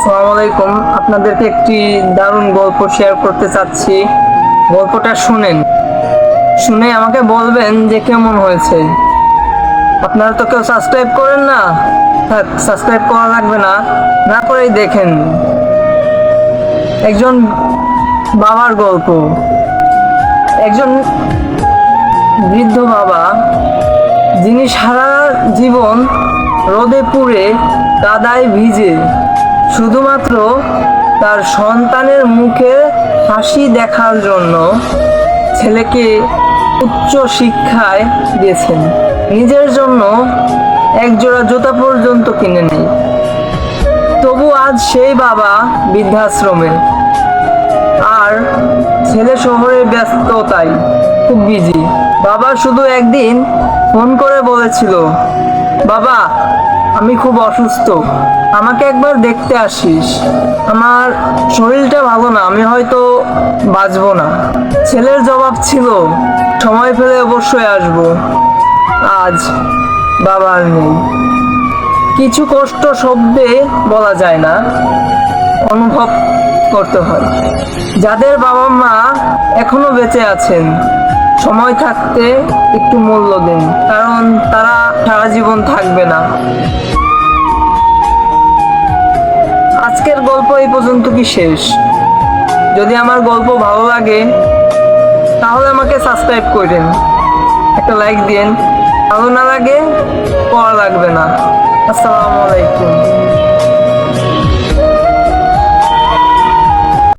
আসসালামু আলাইকুম। আপনাদেরকে একটি দারুণ গল্প শেয়ার করতে চাচ্ছি। গল্পটা শুনে আমাকে বলবেন যে কেমন হয়েছে। আপনারা তো কেউ সাবস্ক্রাইব করেন না, থাক সাবস্ক্রাইব করা লাগবে না, না করেই দেখেন। একজন বাবার গল্প। একজন বৃদ্ধ বাবা, যিনি সারা জীবন রোদে পুড়ে কাদায় ভিজে শুধুমাত্র তার সন্তানের মুখে হাসি দেখার জন্য ছেলেকে উচ্চ শিক্ষায় দিয়েছেন। নিজের জন্য একজোড়া জুতা পর্যন্ত কিনে নেই। তবু আজ সেই বাবা বৃদ্ধাশ্রমে, আর ছেলে শহরে ব্যস্ততায় খুব বিজি। বাবা শুধু একদিন ফোন করে বলেছিল, বাবা আমি খুব অসুস্থ, আমাকে একবার দেখতে আসিস, আমার শরীরটা ভালো না, আমি হয়তো বাঁচবো না। ছেলের জবাব ছিল, সময় পেলে অবশ্যই আসবো। আজ বাবা আর নেই। কিছু কষ্ট শব্দে বলা যায় না, অনুভব করতে হয়। যাদের বাবা মা এখনো বেঁচে আছেন, সময় থাকতে একটু মূল্য দিন, কারণ তারা সারা জীবন থাকবে না। আজকের গল্প এই পর্যন্ত কি শেষ? যদি আমার গল্প ভালো লাগে তাহলে আমাকে সাবস্ক্রাইব করেন, একটা লাইক দিন। ভালো না লাগে পড়া লাগবে না। আসসালামু আলাইকুম।